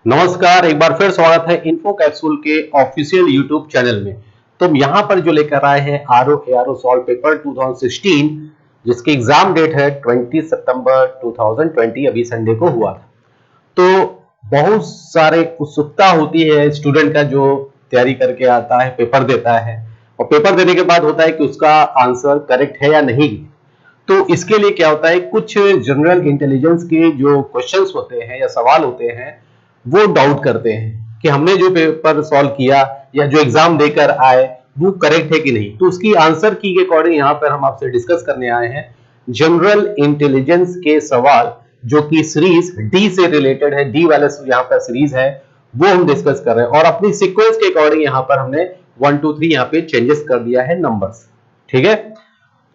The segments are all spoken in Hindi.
नमस्कार, एक बार फिर स्वागत है इन्फो कैप्सूल के ऑफिशियल यूट्यूब चैनल में। तो हम यहाँ पर जो लेकर आए हैं आरओ सॉल्व पेपर 2016, जिसकी एग्जाम डेट है 20 सितंबर 2020, अभी संडे को हुआ था। तो बहुत सारे उत्सुकता होती है स्टूडेंट का जो तैयारी करके आता है, पेपर देता है और पेपर देने के बाद होता है कि उसका आंसर करेक्ट है या नहीं। तो इसके लिए क्या होता है, कुछ जनरल इंटेलिजेंस के जो क्वेश्चंस होते हैं या सवाल होते हैं वो डाउट करते हैं कि हमने जो पेपर सॉल्व किया या जो एग्जाम देकर आए वो करेक्ट है कि नहीं। तो उसकी आंसर की के अकॉर्डिंग यहाँ पर हम आपसे डिस्कस करने आए हैं जनरल इंटेलिजेंस के सवाल, जो कि सीरीज डी से रिलेटेड है। डी वाला यहाँ पर सीरीज है वो हम डिस्कस कर रहे हैं और अपनी सीक्वेंस के अकॉर्डिंग यहाँ पर हमने 1 2 3 यहाँ पे चेंजेस कर दिया है नंबर्स। ठीक है,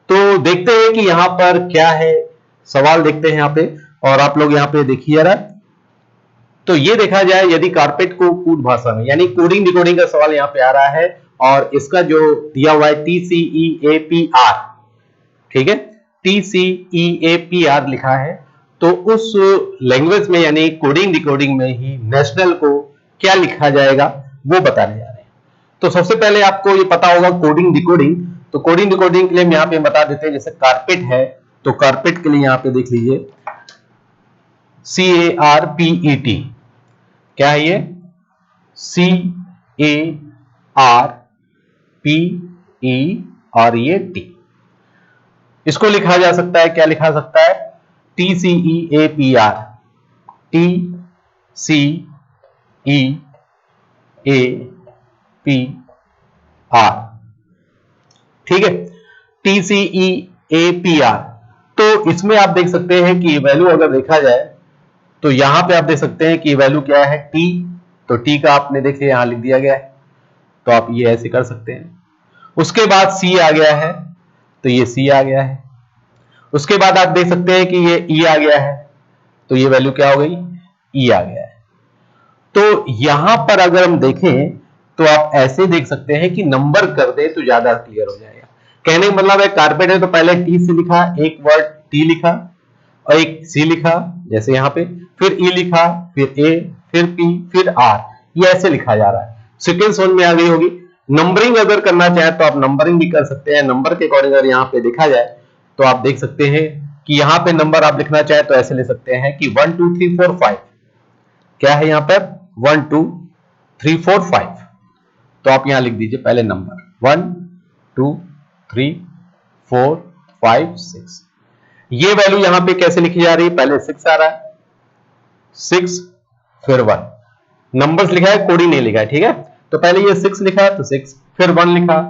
तो देखते हैं कि यहाँ पर क्या है, सवाल देखते हैं यहाँ पे। और आप लोग यहाँ पे देखिए जरा, तो ये देखा जाए यदि कारपेट को कोड भाषा में यानी कोडिंग डिकोडिंग का सवाल यहाँ पे आ रहा है और इसका जो दिया हुआ है TCEAPR, ठीक है, TCEAPR लिखा है। तो उस लैंग्वेज में यानी कोडिंग डिकोडिंग में ही नेशनल को क्या लिखा जाएगा वो बताने जा रहे हैं। तो सबसे पहले आपको ये पता होगा कोडिंग डिकोडिंग। तो कोडिंग डिकोडिंग के लिए हम यहाँ पे बता देते हैं, जैसे कारपेट है तो कारपेट के लिए यहाँ पे देख लीजिए CARPET, क्या है ये CARPE और ये T। इसको लिखा जा सकता है, क्या लिखा सकता है, TCEAPR, TCEAPR, ठीक है, TCEAPR। तो इसमें आप देख सकते हैं कि वैल्यू अगर देखा जाए तो यहां पे आप देख सकते हैं कि वैल्यू क्या है, T। तो T का आपने देखिए यहां लिख दिया गया है, तो आप ये ऐसे कर सकते हैं। उसके बाद C आ गया है तो ये C आ गया है। उसके बाद आप देख सकते हैं कि ये E आ गया है, तो ये वैल्यू क्या हो गई, E आ गया है। तो यहां पर अगर हम देखें तो आप ऐसे देख सकते हैं कि नंबर कर दे तो ज्यादा क्लियर हो जाएगा। कहने का मतलब है कारपेट है तो पहले T से लिखा, एक वर्ड T लिखा और एक C लिखा जैसे यहां पे, फिर E लिखा, फिर A, फिर P, फिर R, ये ऐसे लिखा जा रहा है। सीक्वेंस समझ में आ गई होगी। नंबरिंग अगर करना चाहे तो आप नंबरिंग भी कर सकते हैं। नंबर के अकॉर्डिंग अगर यहाँ पे देखा जाए तो आप देख सकते हैं कि यहाँ पे नंबर आप लिखना चाहे तो ऐसे ले सकते हैं कि 1 2 3 4 5, क्या है यहाँ पर 1 2 3 4 5। तो आप यहां लिख दीजिए पहले नंबर 1 2 3 4 5 6। ये वैल्यू यहां पे कैसे लिखी जा रही है, पहले 6 आ रहा है, 6 फिर 1, नंबर्स लिखा है, कोडिंग नहीं लिखा है, ठीक है। तो पहले ये 6 लिखा तो 6, फिर 1 लिखा,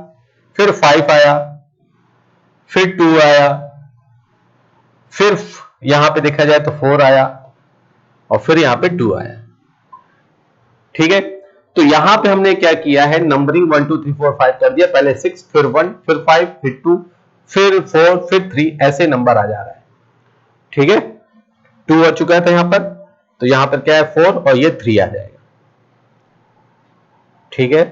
फिर 5 आया, फिर 2 आया, फिर यहां पे देखा जाए तो 4 आया और फिर यहां पे 2 आया, ठीक है। तो यहां पे हमने क्या किया है, नंबरिंग 1 2 3 4 5 कर दिया, पहले 6 फिर 1 फिर 5 फिर 2 फिर 4 फिर 3, ऐसे नंबर आ जा रहा है, ठीक है। 2 आ चुका था यहां पर, तो यहां पर क्या है 4 और ये 3 आ जाएगा, ठीक है।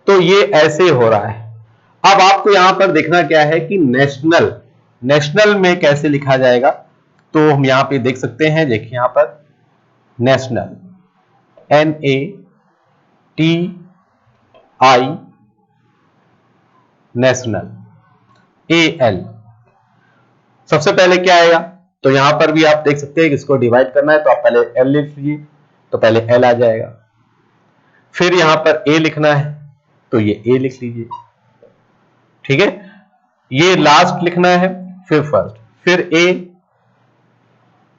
तो ये ऐसे हो रहा है। अब आपको यहां पर देखना क्या है कि नेशनल, नेशनल में कैसे लिखा जाएगा। तो हम यहां पे देख सकते हैं, देखिए यहां पर नेशनल NATI, नेशनल AL। सबसे पहले क्या आएगा, तो यहां पर भी आप देख सकते हैं कि इसको डिवाइड करना है तो आप पहले L लिख लीजिए, तो पहले L आ जाएगा। फिर यहां पर A लिखना है तो ये A लिख लीजिए, ठीक है। ये लास्ट लिखना है, फिर फर्स्ट, फिर A,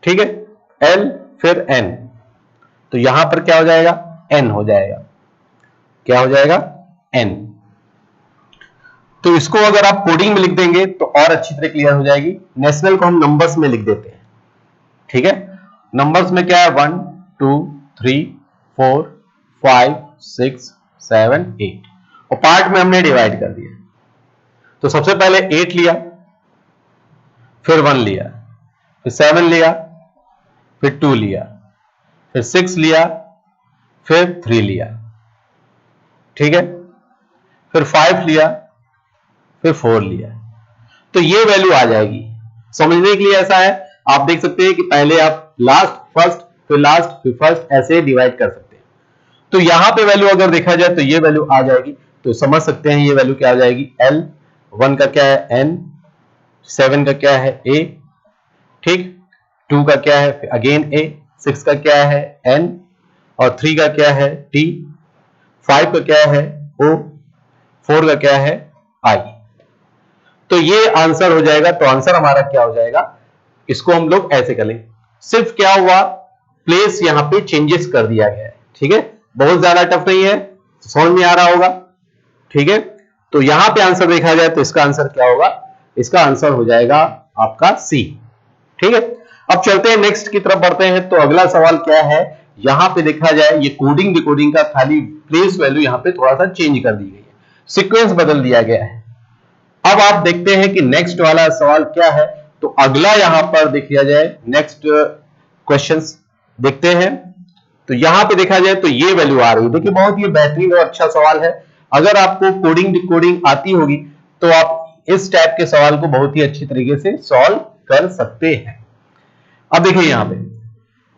ठीक है, L फिर N, तो यहां पर क्या हो जाएगा, N हो जाएगा, क्या हो जाएगा, N। तो इसको अगर आप कोडिंग में लिख देंगे तो और अच्छी तरह क्लियर हो जाएगी। नेशनल को हम नंबर्स में लिख देते हैं, ठीक है। नंबर्स में क्या है 1 2 3 4 5 6 7 8 और पार्ट में हमने डिवाइड कर दिया। तो सबसे पहले 8 लिया, फिर 1 लिया, फिर 7 लिया, फिर 2 लिया, फिर 6 लिया, फिर 3 लिया, ठीक है, फिर 5 लिया, फिर 4 लिया। तो ये वैल्यू आ जाएगी। समझने के लिए ऐसा है, आप देख सकते हैं कि पहले आप लास्ट फर्स्ट फिर लास्ट, फिर फर्स्ट, ऐसे डिवाइड कर सकते हैं। तो यहां पे वैल्यू अगर देखा जाए तो ये वैल्यू आ जाएगी, तो समझ सकते हैं ये वैल्यू क्या आ जाएगी, L, 1 का क्या है N, 7 का क्या है A, ठीक, 2 का क्या है अगेन A, 6 का क्या है N, और 3 का क्या है T, 5 का क्या है O, 4 का क्या है I। तो ये आंसर हो जाएगा। तो आंसर हमारा क्या हो जाएगा, इसको हम लोग ऐसे कर लेंगे, सिर्फ क्या हुआ, प्लेस यहां पे चेंजेस कर दिया गया है, ठीक है, बहुत ज्यादा टफ नहीं है, समझ में आ रहा होगा, ठीक है। तो यहां पे आंसर देखा जाए तो इसका आंसर क्या होगा, इसका आंसर हो जाएगा आपका सी, ठीक है। अब चलते हैं नेक्स्ट की तरफ बढ़ते हैं। तो अगला सवाल क्या है, यहां पे देखा जाए ये कोडिंग डिकोडिंग का खाली प्लेस वैल्यू यहां पे थोड़ा सा चेंज कर दी गई है, सीक्वेंस बदल दिया गया है। अब आप देखते हैं कि नेक्स्ट वाला सवाल क्या है। तो अगला यहां पर देखा जाए नेक्स्ट क्वेश्चंस देखते हैं। तो यहां पे देखा जाए तो ये वैल्यू आ रही है, देखिए बहुत ही बेहतरीन और अच्छा सवाल है। अगर आपको कोडिंग डिकोडिंग आती होगी तो आप इस टाइप के सवाल को बहुत ही अच्छी तरीके से सॉल्व कर सकते हैं। अब देखिए यहां पे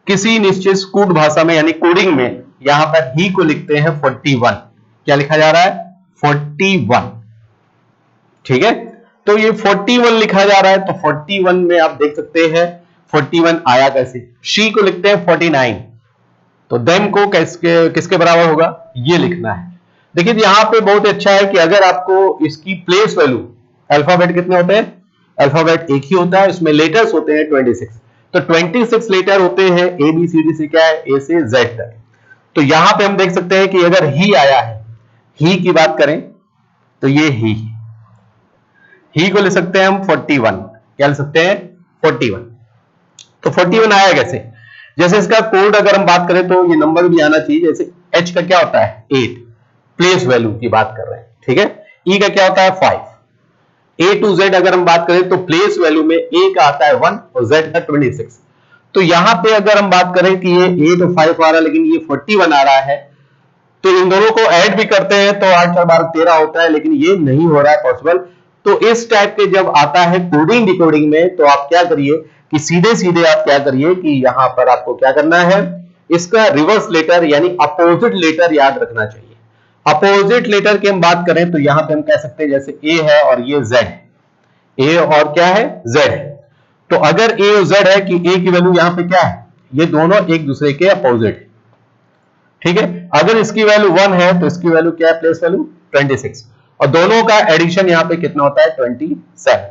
किसी निश्चित कूट भाषा में यानी कोडिंग में यहां पर ही को लिखते हैं 41, क्या लिखा जा रहा है 41, ठीक है। तो ये 41 लिखा जा रहा है, तो 41 में आप देख सकते हैं 41 आया कैसे, शी को लिखते हैं 49, तो देम को किसके बराबर होगा, ये लिखना है। देखिए यहां पे बहुत अच्छा है कि अगर आपको इसकी प्लेस वैल्यू, अल्फाबेट कितने होते हैं, अल्फाबेट एक ही होता है, उसमें लेटर्स होते हैं 26, तो 26 लेटर होते हैं ए बी सी डी से क्या है ए से जेड तक। तो यहां पे हम देख सकते हैं कि अगर ही आया है, ही की बात करें तो ये ही को ले सकते हैं हम 41, क्या ले सकते हैं 41। तो 41 आया कैसे, जैसे इसका कोड अगर हम बात करें तो ये नंबर भी आना चाहिए, जैसे H का क्या होता है 8, प्लेस वैल्यू की बात कर रहे हैं, ठीक है। E का क्या होता है 5, A टू Z अगर हम बात करें तो प्लेस वैल्यू में A का आता है 1 और Z का 26। तो यहां पे अगर हम बात करें कि ये 8 और 5 आ रहा है लेकिन ये 41 आ रहा है, तो इन दोनों को ऐड भी करते हैं तो 8 4 12 13 होता है, लेकिन ये नहीं हो रहा है पॉसिबल। तो इस टाइप के जब आता है कोडिंग डिकोडिंग में, तो आप क्या करिए कि सीधे सीधे आप क्या करिए कि यहां पर आपको क्या करना है, इसका रिवर्स लेटर यानी अपोजिट लेटर याद रखना चाहिए। अपोजिट लेटर की हम बात करें तो यहां पे हम कह सकते हैं जैसे ए है और ये जेड है, ए और क्या है जेड है। तो अगर ए और जेड है कि ए की वैल्यू यहां पे क्या है, ये दोनों एक दूसरे के अपोजिट है, ठीक है। अगर इसकी वैल्यू 1 है तो इसकी वैल्यू क्या है, प्लेस वैल्यू 26, और दोनों का एडिशन यहां पे कितना होता है 27,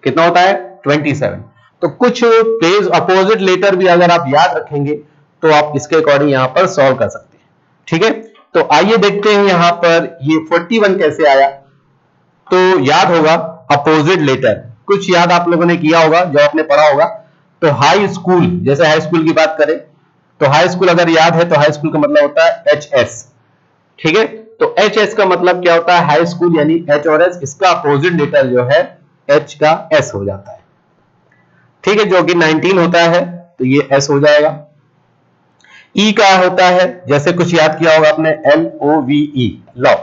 कितना होता है 27। तो कुछ प्लेस अपोजिट लेटर भी अगर आप याद रखेंगे तो आप इसके अकॉर्डिंग यहां पर सॉल्व कर सकते हैं, ठीक है। तो आइए देखते हैं यहां पर ये 41 कैसे आया। तो याद होगा अपोजिट लेटर, कुछ याद आप लोगों ने किया होगा जो आपने पढ़ा होगा। तो हाई स्कूल, जैसे हाई स्कूल की बात करें तो हाई स्कूल अगर याद है तो हाई स्कूल का मतलब होता है HS, ठीक है। तो HS का मतलब क्या होता है हाई स्कूल, यानी H और S, इसका अपोजिट लेटर जो है H का S हो जाता है, ठीक है, जो कि 19 होता है, तो ये S हो जाएगा। E का होता है, जैसे कुछ याद किया होगा आपने LOVE, लॉ,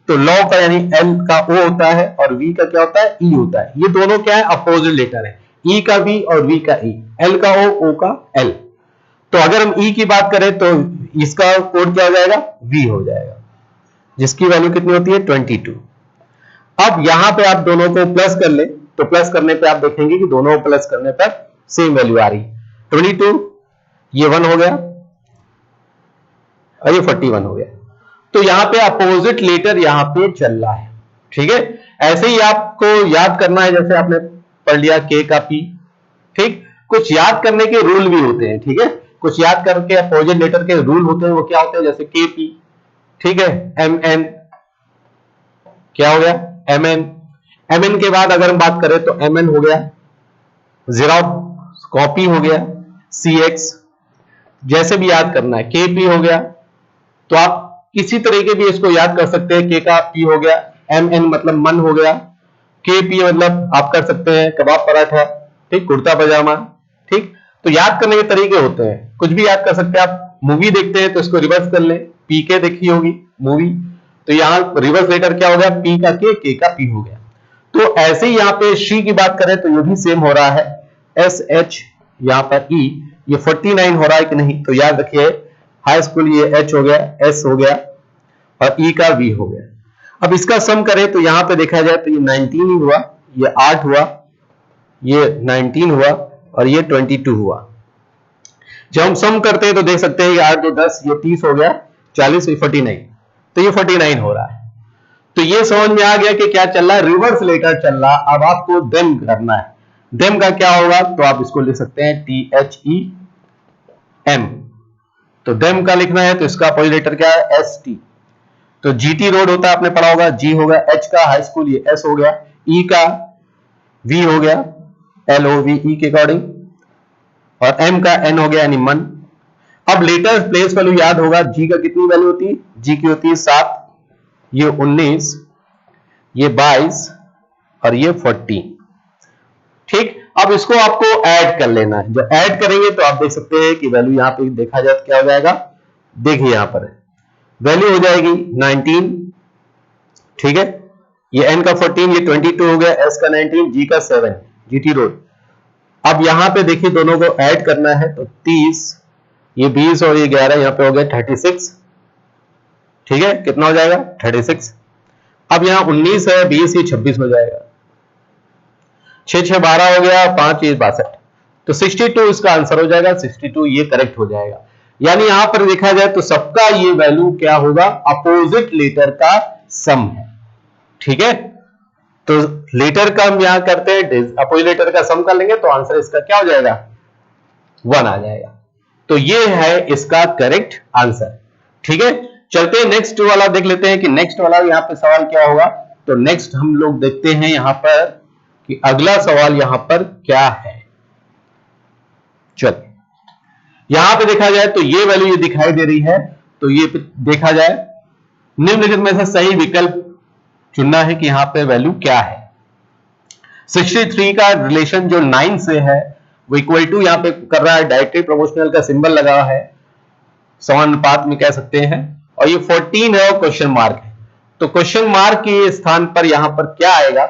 तो लॉ का यानी L का O होता है और V का क्या होता है E होता है। ये दोनों क्या है अपोजिट लेटर है, E का V और V का E, L का O का L। तो अगर हम E की बात करें तो इसका कोड क्या हो जाएगा V हो जाएगा, जिसकी वैल्यू कितनी होती है 22। अब यहां पे आप दोनों को प्लस कर ले, तो प्लस करने पे आप देखेंगे कि दोनों प्लस करने पर सेम वैल्यू आ रही है, 22 ये 1 हो गया और ये 41 हो गया। तो यहां पे अपोजिट लेटर यहां पे चल रहा है, ठीक है। ऐसे ही आपको याद करना है, जैसे आपने पढ़ लिया K का P, ठीक। कुछ याद करने के रूल भी होते हैं, ठीक है, कुछ याद करके अपोजिट लेटर के रूल होते हैं, वो क्या होते हैं, जैसे KP, ठीक है, MN क्या हो गया MN के बाद अगर हम बात करें तो MN हो गया, जेरोक्स कॉपी हो गया, CX, जैसे भी याद करना है, KP हो गया। तो आप किसी तरीके भी इसको याद कर सकते हैं, K का P हो गया, MN मतलब मन हो गया, KP मतलब आप कर सकते हैं कबाब पराठा, ठीक, कुर्ता पजामा, ठीक। तो याद करने के तरीके होते हैं, कुछ भी याद कर सकते हैं। आप मूवी देखते हैं तो इसको रिवर्स कर लें, PK देखी होगी मूवी, तो यहां रिवर्स लेटर क्या हो गया P का K का P हो गया। तो ऐसे ही यहां पे शी की बात करें तो ये भी सेम हो रहा है, SH यहां पर E, ये 49 हो रहा है कि नहीं, तो याद रखिए हाई स्कूल ये H हो गया, S हो गया और E का V हो गया। अब इसका सम करें तो यहां पे देखा जाए तो ये 19 ही हुआ, ये 8 हुआ, ये 19 हुआ और ये 22 हुआ। जब हम सम करते हैं तो देख सकते हैं ये 8 2 10, ये 30 हो गया, 40 49, तो ये 49 हो रहा है। तो ये समझ में आ गया कि क्या चल रहा है, रिवर्स लेटर चल रहा। अब आपको देम करना है। देम का क्या होगा, तो आप इसको लिख सकते हैं THEM। तो देम का लिखना है तो इसका अपोजिट लेटर क्या है, ST। तो GT रोड होता है, आपने पढ़ा होगा, G हो गया, H का हाई स्कूल ये S हो गया, E का V हो गया LOVE के अकॉर्डिंग, और M का N हो गया यानी मन। अब लेटर प्लेस वैल्यू याद होगा, G का कितनी वैल्यू होती है, G की होती है 7, ये 19, ये 22 और ये 14। ठीक, अब इसको आपको ऐड कर लेना है। जब ऐड करेंगे तो आप देख सकते हैं कि वैल्यू यहां पे देखा जाए तो क्या हो जाएगा, देखिए यहां पर वैल्यू हो जाएगी 19, ठीक है, ये N का 14, ये 22 हो गया, S का 19, G का 7, GT रोड। अब यहां पे देखिए दोनों को ऐड करना है तो 30, ये 20 और ये 11, यहां पे हो गया 36, ठीक है, कितना हो जाएगा 36। अब यहां 19 है, 20, ये 26 हो जाएगा, 6 6 12 हो गया, 5 ये 62, तो 62 इसका आंसर हो जाएगा, 62 ये करेक्ट हो जाएगा। यानी यहां पर देखा जाए तो सबका ये वैल्यू क्या होगा, अपोजिट लेटर का सम है, ठीक है। तो लेटर का हम यहां करते हैं, अपोजिट लेटर का सम कर लेंगे तो आंसर इसका क्या हो जाएगा, 1 आ जाएगा। तो ये है इसका करेक्ट आंसर, ठीक है। चलते हैं नेक्स्ट वाला देख लेते हैं कि नेक्स्ट वाला यहां पे सवाल क्या होगा। तो नेक्स्ट हम लोग देखते हैं यहां पर कि अगला सवाल यहां पर क्या है। चल यहां पे देखा जाए तो ये वैल्यू ये दिखाई दे रही है, तो ये देखा जाए निम्नलिखित में से सही विकल्प चुनना है कि यहां पे वैल्यू क्या है। 63 का रिलेशन जो 9 से है वो इक्वल टू यहां पे कर रहा है, डायरेक्टली प्रोपोर्शनल का सिंबल लगा है, समानुपात में कह सकते हैं, और ये 14 है और क्वेश्चन मार्क है। तो क्वेश्चन मार्क के स्थान पर यहां पर क्या आएगा,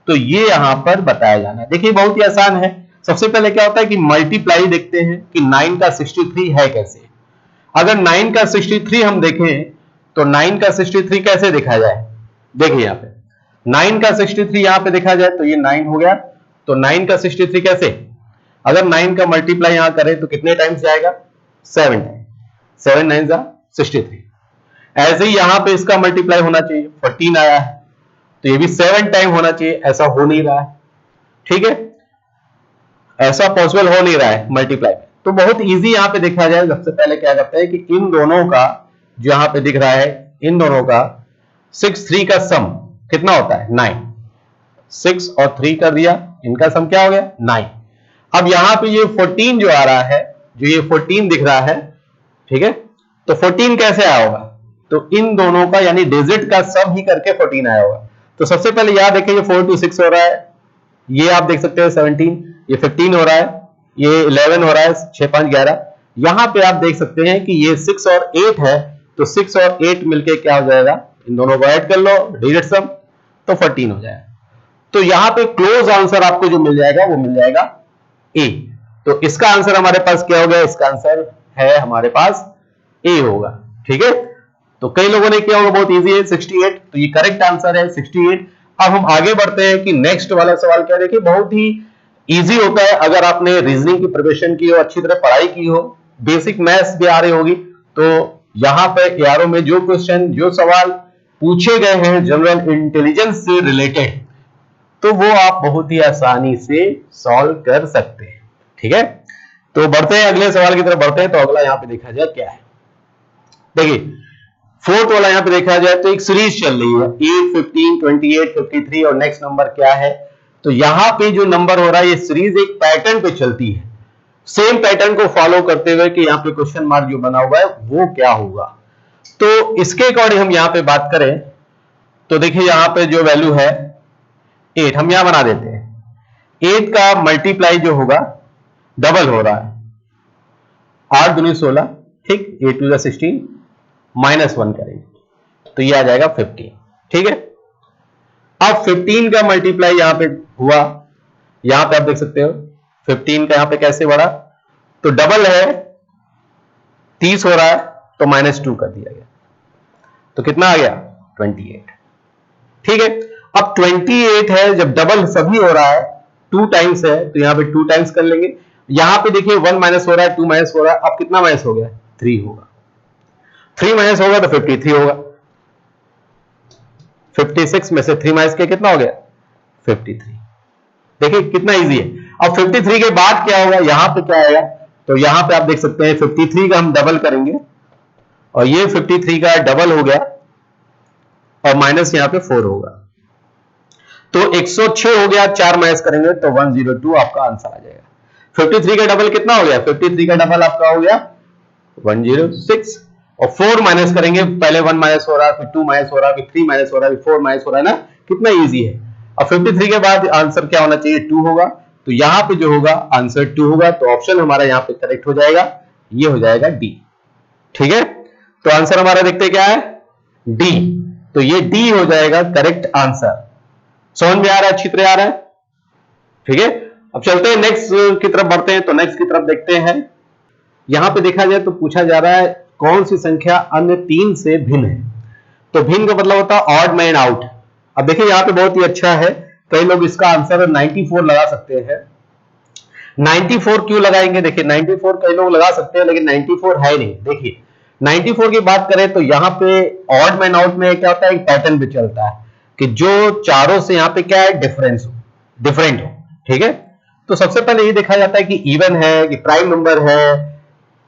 तो ये यहां पर बताया जाना है। देखिए बहुत ही आसान है। सबसे पहले क्या होता है कि मल्टीप्लाई देखते हैं कि 9 का 63 है कैसे। अगर 9 का 63 हम देखें तो 9 का 63 कैसे देखा जाए, देखिए यहां पे 9 का 63 यहां पे देखा जाए तो ये 9 हो गया, तो 9 का 63 कैसे, अगर 9 का मल्टीप्लाई यहां करें तो कितने टाइम्स जाएगा, 7 टाइम, 7 9 जा 63। ऐसे ही यहां पे इसका मल्टीप्लाई होना चाहिए, 14 आया है तो ये भी 7 टाइम होना चाहिए, ऐसा हो नहीं रहा है, ठीक है, ऐसा पॉसिबल हो नहीं रहा है मल्टीप्लाई। तो बहुत इजी यहां पे देखा जाए, सबसे पहले क्या करते हैं कि इन दोनों का जो यहां पे दिख रहा है, इन दोनों का 6 3 का सम कितना होता है, 9, 6 और 3 कर दिया, इनका सम क्या हो गया 9। अब यहां पे ये 14 जो आ रहा है, जो ये 14 दिख रहा है, ठीक है, तो 14 कैसे आया होगा, तो इन दोनों का यानी डिजिट का सम ही करके 14 आया होगा। तो सबसे पहले याद रखें ये 4 2 6 हो रहा है, ये आप देख सकते हैं 17, ये 15 हो रहा है, ये 11 हो रहा है, 6 5 11। यहां पे आप देख सकते हैं कि ये 6 और 8 है, तो 6 और 8 मिलके क्या हो जाएगा, इन दोनों को ऐड कर लो, डिजिट सम, तो 14 हो जाएगा। तो यहां पे क्लोज आंसर आपको जो मिल जाएगा वो मिल जाएगा ए। तो इसका आंसर हमारे पास क्या हो गया, इसका आंसर है हमारे पास ए होगा, ठीक है। तो कई लोगों ने किया होगा, बहुत इजी है 68, तो ये करेक्ट आंसर है 68। अब हम आगे बढ़ते हैं कि नेक्स्ट वाला सवाल क्या है। देखिए बहुत ही इजी होता है, अगर आपने रीजनिंग की प्रिपरेशन की हो, अच्छी तरह पढ़ाई की हो, बेसिक मैथ्स भी आ रही होगी, तो यहां पर यारों में जो क्वेश्चन जो सवाल पूछे गए हैं जनरल इंटेलिजेंस से रिलेटेड, तो वो आप बहुत ही आसानी से सॉल्व कर सकते हैं, ठीक है। तो बढ़ते हैं अगले सवाल की तरफ बढ़ते हैं। तो अगला यहां पे देखा जाए क्या है, देखिए फोर्थ वाला यहां पे देखा जाए तो एक सीरीज चल रही है 8 15 28 53 और नेक्स्ट नंबर क्या है। तो यहां पे जो नंबर हो रहा है, ये सीरीज एक पैटर्न पे चलती है, सेम पैटर्न को फॉलो करते हुए कि यहां पे क्वेश्चन मार्क जो बना हुआ है वो क्या होगा। तो इसके अकॉर्डिंग हम यहां पे बात करें तो देखिए यहां पे जो वैल्यू है 8 हम यहां बना देते हैं, 8 का मल्टीप्लाई जो होगा डबल हो रहा है, 8 दूनी 16, ठीक, 8 टू 16 -1 करेंगे तो ये आ जाएगा 15, ठीक है। अब 15 का मल्टीप्लाई यहां पे हुआ, यहां पे आप देख सकते हो 15 का यहां पे कैसे बढ़ा, तो डबल है 30 हो रहा है, तो -2 कर दिया गया, तो कितना आ गया 28। ठीक है, अब 28 है, जब डबल सभी हो रहा है 2 टाइम्स है, तो यहां पे 2 टाइम्स कर लेंगे। यहां पे देखिए 1 माइनस हो रहा है, 2 माइनस हो रहा है, अब कितना माइनस हो गया 3 होगा, 3 माइनस होगा तो 53 होगा, 56 में से 3 माइनस के कितना हो गया 53। देखिए कितना इजी है। अब 53 के बाद क्या होगा, यहां पे क्या आएगा, तो यहां पे आप देख सकते हैं 53 का हम डबल करेंगे, और ये 53 का डबल हो गया, और माइनस यहां पे 4 होगा, तो 106 हो गया, 4 माइनस करेंगे तो 102 आपका आंसर आ जाएगा। 53 का डबल कितना हो गया, 53 का डबल आपका हो गया 106, और 4 माइनस करेंगे, पहले 1 माइनस हो रहा है, फिर 2 माइनस हो रहा है, फिर 3 माइनस हो रहा है, फिर 4 माइनस हो रहा है ना, कितना इजी है। अब 53 के बाद आंसर क्या होना चाहिए 2 होगा, तो यहां पे जो होगा आंसर 2 होगा, तो ऑप्शन हमारा यहां पे करेक्ट हो जाएगा, ये हो जाएगा डी। ठीक है, तो आंसर हमारा देखते क्या है डी, तो ये डी हो जाएगा करेक्ट आंसर। समझ में आ रहा है, अच्छी तरह आ रहा है। ठीक है, अब चलते हैं नेक्स्ट की तरफ बढ़ते हैं, तो नेक्स्ट की तरफ देखते हैं। यहां पे देखा जाए तो पूछा जा रहा है कौन सी संख्या अन्य 3 से भिन्न है, तो भिन्न का मतलब होता है ऑड मैन आउट। अब देखिए यहां पे बहुत ही अच्छा है, कई लोग इसका आंसर 94 लगा सकते हैं। 94 क्यों लगाएंगे, देखिए 94 कई लोग लगा सकते हैं, लेकिन 94 है नहीं। देखिए 94 की बात करें तो यहां पे ऑड मैन आउट में क्या होता है, एक पैटर्न भी चलता है कि जो चारों से यहां पे क्या है डिफरेंट हो। ठीक है, तो सबसे पहले ये देखा जाता है कि इवन है कि प्राइम नंबर है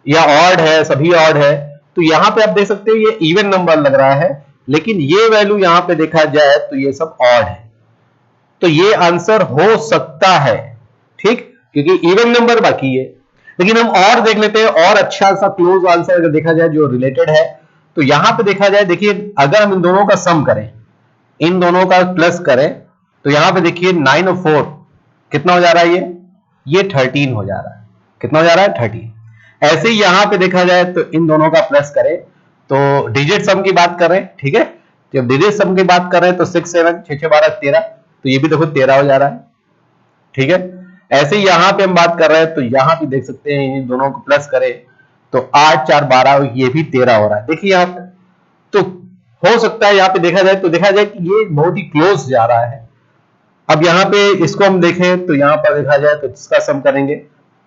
या ऑड है, सभी ऑड है। तो यहां पे आप देख सकते हो ये इवन नंबर लग रहा है, लेकिन ये वैल्यू यहां पे देखा जाए तो ये सब ऑड है, तो ये आंसर हो सकता है। ठीक, क्योंकि इवन नंबर बाकी है। लेकिन हम और देख लेते हैं, और अच्छा सा क्लोज आंसर अगर देखा जाए जो रिलेटेड है, तो यहां पे देखा जाए, देखिए अगर हम इन दोनों का सम करें, इन दोनों का प्लस करें, तो यहां पे देखिए 9 और 4 कितना हो जा रहा है, ये 13 हो जा रहा है। कितना हो जा रहा है 13। ऐसे ही यहां पे देखा जाए तो इन दोनों का प्लस करें, तो डिजिट सम की बात करें, ठीक है, जब डिजिट सम की बात करें तो 6 7 6 6 12 13, तो ये भी देखो 13 हो जा रहा है। ठीक है, ऐसे ही यहां पे हम बात कर रहे हैं, तो यहां पे देख सकते हैं इन दोनों को प्लस करें तो 8 4 12, ये भी 13 हो रहा है। देखिए यहां पे तो हो सकता है, यहां पे देखा जाए तो देखा जाए कि ये बहुत ही क्लोज जा रहा है। अब यहां पे इसको हम देखें तो यहां पर देखा जाए तो इसका सम करेंगे,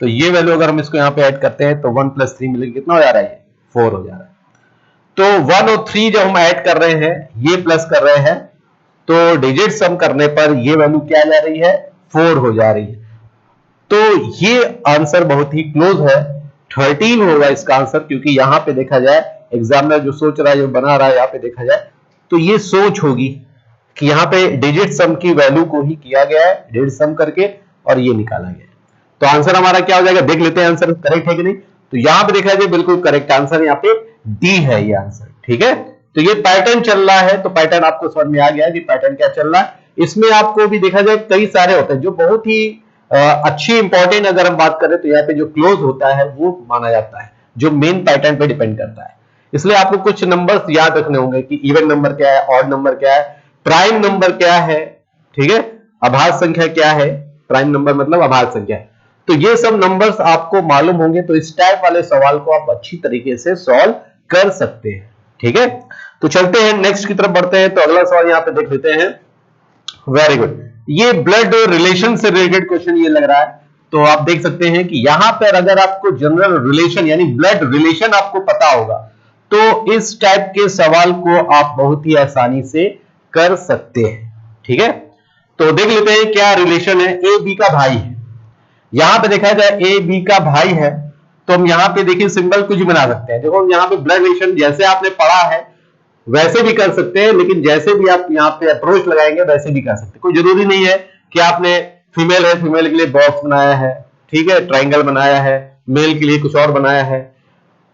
तो ये वैल्यू अगर हम इसको यहां पे ऐड करते हैं तो 1 + 3 मिलेगी, कितना हो जा रहा है 4 हो जा रहा है। तो 1 और 3 जब हम ऐड कर रहे हैं, ये प्लस कर रहे हैं, तो डिजिट सम करने पर ये वैल्यू क्या जा रही है 4 हो जा रही है। तो ये आंसर बहुत ही क्लोज है, 13 होगा इसका आंसर, क्योंकि यहां पे देखा जाए एग्जामिनर जो सोच रहा है, जो बना रहा है, यहां पे देखा जाए तो ये सोच होगी कि यहां पे डिजिट सम की वैल्यू को ही किया गया है, डिजिट सम करके, और ये निकाला गया है। तो आंसर हमारा क्या हो जाएगा, देख लेते हैं आंसर करेक्ट है कि नहीं। तो यहां पे देखा जाए बिल्कुल करेक्ट आंसर यहां पे डी है ये आंसर। ठीक है, तो ये पैटर्न चल रहा है, तो पैटर्न आपको समझ में आ गया कि पैटर्न क्या चल रहा है। इसमें आपको भी देखा जाए कई सारे होते हैं जो बहुत ही अच्छी इंपॉर्टेंट, अगर हम बात करें तो यहाँ पे जो क्लोज होता है वो माना जाता है, जो मेन पैटर्न पे डिपेंड करता है। इसलिए आपको कुछ नंबर्स याद रखने होंगे कि इवन नंबर क्या है, ऑड नंबर क्या है, प्राइम नंबर क्या है, ठीक है, अभाज्य संख्या क्या है, प्राइम नंबर मतलब अभाज्य संख्या। तो ये सब नंबर्स आपको मालूम होंगे, तो इस टाइप वाले सवाल को आप अच्छी तरीके से सॉल्व कर सकते हैं। ठीक है, तो चलते हैं नेक्स्ट की तरफ बढ़ते हैं। तो अगला सवाल यहाँ पे देख लेते हैं। वेरी गुड, ये ब्लड रिलेशन से रिलेटेड क्वेश्चन ये लग रहा है। तो आप देख सकते हैं कि यहां पर अगर आपको जनरल रिलेशन यानी ब्लड रिलेशन आपको पता होगा, तो इस टाइप के सवाल को आप बहुत ही आसानी से कर सकते हैं। ठीक है, तो देख लेते हैं क्या रिलेशन है। ए बी का भाई है, यहां पे देखा जाए ए बी का भाई है, तो हम यहां पे देखिए सिंबल कुछ भी बना सकते हैं। देखो यहां पे ब्लड रिलेशन जैसे आपने पढ़ा है वैसे भी कर सकते हैं, लेकिन जैसे भी आप यहाँ पे अप्रोच लगाएंगे वैसे भी कर सकते हैं। कोई जरूरी नहीं है कि आपने फीमेल है, फीमेल के लिए बॉक्स बनाया है, ठीक है, ट्राइंगल बनाया है, मेल के लिए कुछ और बनाया है।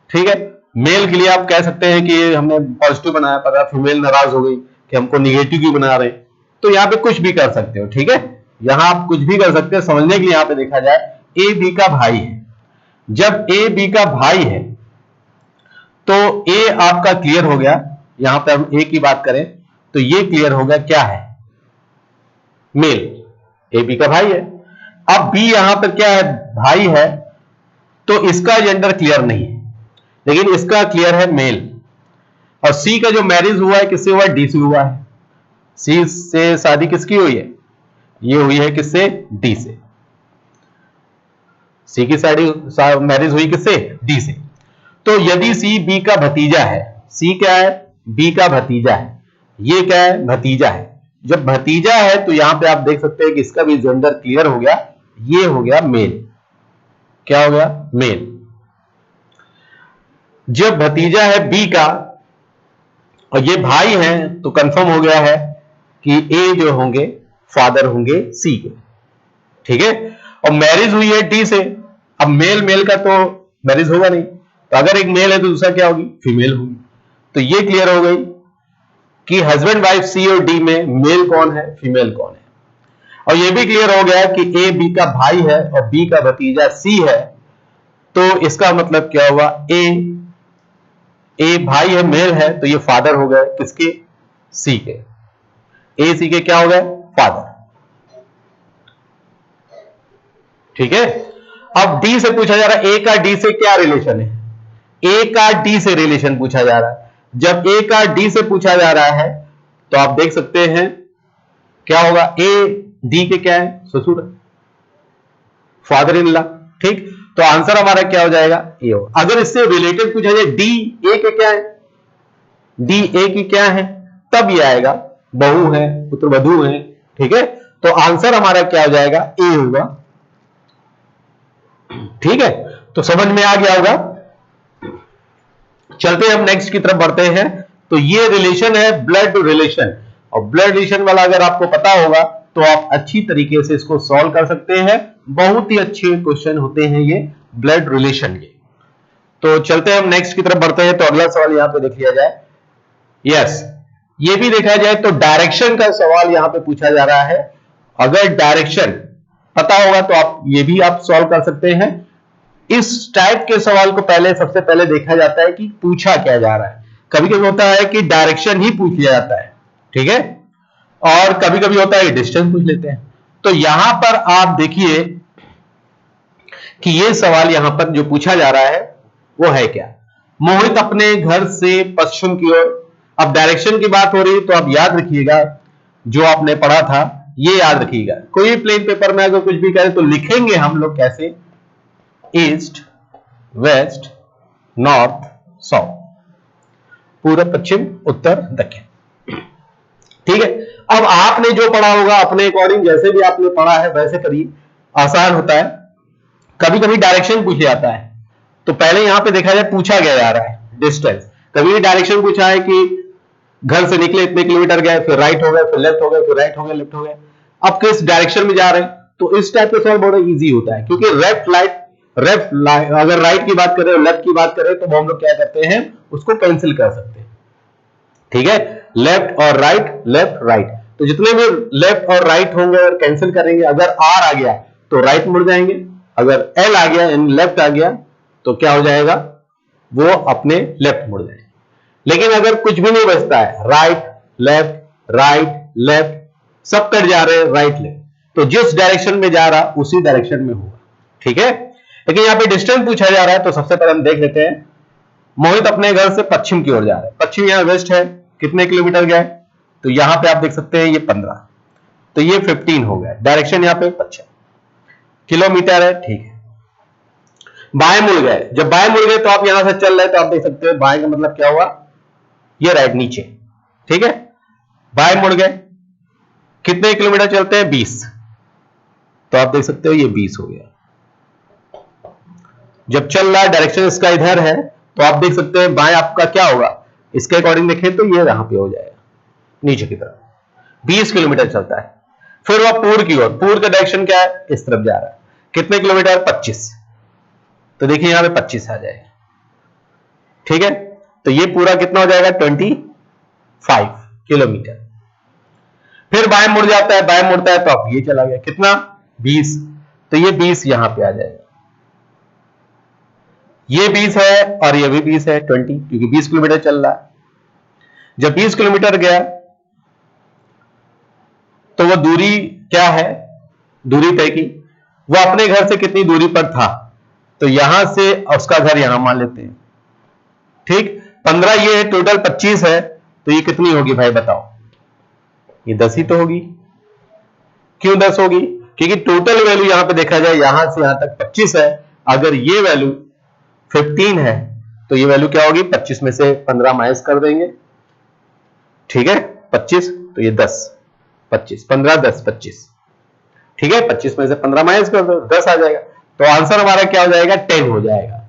ठीक है, मेल के लिए आप कह सकते हैं कि हमने पॉजिटिव बनाया, पता फीमेल नाराज हो गई कि हमको निगेटिव क्यों बना रहे, तो यहाँ पे कुछ भी कर सकते हो। ठीक है, यहां आप कुछ भी कर सकते हैं। समझने के लिए यहाँ पे देखा जाए ए बी का भाई है, जब ए बी का भाई है तो ए आपका क्लियर हो गया। यहां पे हम ए की बात करें तो ये क्लियर होगा क्या है, मेल, ए बी का भाई है। अब बी यहां पर क्या है, भाई है, तो इसका जेंडर क्लियर नहीं है, लेकिन इसका क्लियर है मेल। और सी का जो मैरिज हुआ है किससे हुआ है? डी से हुआ है। सी से शादी किसकी हुई है? ये हुई है किससे? डी से। सी की शादी मैरिज हुई किससे? डी से। तो यदि सी बी का भतीजा है, सी क्या है? बी का भतीजा है, ये क्या है? भतीजा है। जब भतीजा है तो यहां पे आप देख सकते हैं कि इसका भी जेंडर क्लियर हो गया, ये हो गया मेल। क्या हो गया? मेल। जब भतीजा है बी का और ये भाई हैं तो कंफर्म हो गया है कि ए जो होंगे फादर होंगे सी के। ठीक है। और मैरिज हुई है डी से। अब मेल मेल का तो मैरिज होगा नहीं, तो अगर एक मेल है तो दूसरा क्या होगी? फीमेल होगी। तो ये क्लियर हो गई कि हस्बैंड वाइफ सी और डी में मेल कौन है, फीमेल कौन है। और ये भी क्लियर हो गया कि ए बी का भाई है और बी का भतीजा सी है। तो इसका मतलब क्या हुआ? ए भाई है, मेल है, तो ये फादर हो गए किसके? सी के। ए सी के क्या हो गए? फादर। ठीक है। अब डी से पूछा जा रहा है ए का डी से क्या रिलेशन है? ए का डी से रिलेशन पूछा जा रहा है। जब ए का डी से पूछा जा रहा है तो आप देख सकते हैं क्या होगा? ए डी के क्या है? ससुर, फादर इन लॉ। ठीक। तो आंसर हमारा क्या हो जाएगा? ए हो। अगर इससे रिलेटेड पूछा जाए डी ए के क्या है, डी ए की क्या है, तब ये आएगा बहू है, पुत्रवधू है। ठीक है। तो आंसर हमारा क्या हो जाएगा? ए होगा। ठीक है। तो समझ में आ गया होगा। चलते हैं हम नेक्स्ट की तरफ बढ़ते हैं। तो ये रिलेशन है ब्लड रिलेशन, और ब्लड रिलेशन वाला अगर आपको पता होगा तो आप अच्छी तरीके से इसको सॉल्व कर सकते हैं। बहुत ही अच्छे क्वेश्चन होते हैं ये ब्लड रिलेशन के। तो चलते हैं हम नेक्स्ट की तरफ बढ़ते हैं। तो अगला सवाल यहां पे देख लिया जाए। यस, ये भी देखा जाए तो डायरेक्शन का सवाल यहां पे पूछा जा रहा है। अगर डायरेक्शन पता होगा तो आप ये भी आप सॉल्व कर सकते हैं। इस टाइप के सवाल को पहले सबसे पहले देखा जाता है कि पूछा क्या जा रहा है। कभी कभी होता है कि डायरेक्शन ही पूछ लिया जाता है। ठीक है। और कभी कभी होता है डिस्टेंस पूछ लेते हैं। तो यहां पर आप देखिए कि ये सवाल यहां पर जो पूछा जा रहा है वो है क्या? मोहित अपने घर से पश्चिम की ओर। अब डायरेक्शन की बात हो रही है तो आप याद रखिएगा जो आपने पढ़ा था, ये याद रखिएगा। कोई प्लेन पेपर में अगर कुछ भी करें तो लिखेंगे हम लोग कैसे? ईस्ट, वेस्ट, नॉर्थ, साउथ, पूर्व, पश्चिम, उत्तर, दक्षिण। ठीक है। अब आपने जो पढ़ा होगा अपने अकॉर्डिंग, जैसे भी आपने पढ़ा है वैसे करिए, आसान होता है। कभी कभी डायरेक्शन पूछ जाता है तो पहले यहां पे देखा जाए पूछा गया जा रहा है डिस्टेंस। कभी भी डायरेक्शन पूछा है कि घर से निकले इतने किलोमीटर गए, फिर राइट हो गए, फिर लेफ्ट हो गए, फिर राइट हो गए, लेफ्ट हो गए, अब किस डायरेक्शन में जा रहे हैं। तो इस टाइप का सवाल बड़ा इजी होता है, क्योंकि लेफ्ट अगर राइट की बात करें और लेफ्ट की बात करें तो हम लोग क्या करते हैं, उसको कैंसिल कर सकते हैं। ठीक है। लेफ्ट और राइट, लेफ्ट राइट, तो जितने भी लेफ्ट और राइट होंगे और कैंसिल करेंगे, अगर आर आ गया तो राइट मुड़ जाएंगे, अगर एल आ गया यानी लेफ्ट आ गया तो क्या हो जाएगा, वो अपने लेफ्ट मुड़ जाएंगे। लेकिन अगर कुछ भी नहीं बचता है, राइट लेफ्ट सब कट जा रहे हैं, राइट लेफ्ट, तो जिस डायरेक्शन में जा रहा उसी डायरेक्शन में होगा। ठीक है। लेकिन यहां पे डिस्टेंस पूछा जा रहा है तो सबसे पहले हम देख लेते हैं। मोहित अपने घर से पश्चिम की ओर जा रहा है, पश्चिम यहां वेस्ट है, कितने किलोमीटर गए, तो यहां पे आप देख सकते हैं ये 15, तो ये 15 हो गया। डायरेक्शन यहां पे पश्चिम, किलोमीटर है। ठीक है। बाएं मुड़ गए, जब बाएं मुड़ गए तो आप यहां से चल रहे तो आप देख सकते हैं बाएं का मतलब क्या हुआ, ये राइट नीचे। ठीक है। बाएं मुड़ गए, कितने किलोमीटर चलते हैं, 20, तो आप देख सकते हो ये 20 हो गया। जब चल रहा है डायरेक्शन इसका इधर है तो आप देख सकते हैं बाएं आपका क्या होगा, इसके अकॉर्डिंग देखें तो ये यहां पे हो जाएगा नीचे की तरफ, 20 किलोमीटर चलता है। फिर वह पूर्व की ओर, पूर्व का डायरेक्शन क्या है, इस तरफ जा रहा है, कितने किलोमीटर, 25, तो देखिए यहां पे 25 आ जाएगा। ठीक है। तो ये पूरा कितना हो जाएगा, 25 किलोमीटर। फिर बाएं मुड़ जाता है, बाएं मुड़ता है तो अब ये चला गया, कितना, 20, तो ये 20 यहां पे आ जाएगा। ये 20 है और ये भी 20 है, 20, क्योंकि 20 किलोमीटर चल रहा है। जब 20 किलोमीटर गया तो वो दूरी क्या है, दूरी तय की, वो अपने घर से कितनी दूरी पर था, तो यहां से उसका घर यहां मान लेते हैं, ठीक। 15 ये है, टोटल 25 है, तो ये कितनी होगी भाई बताओ? ये 10 ही तो होगी। क्यों 10 होगी? क्योंकि टोटल वैल्यू यहां पे देखा जाए यहां से यहां तक 25 है, अगर ये वैल्यू 15 है तो ये वैल्यू क्या होगी? 25 में से 15 माइनस कर देंगे, ठीक है, 25, तो ये 10, 25, 15, 10, 25, ठीक है। 25 में से 15 माइनस कर दो, 10 आ जाएगा, तो आंसर हमारा क्या हो जाएगा? 10 हो जाएगा,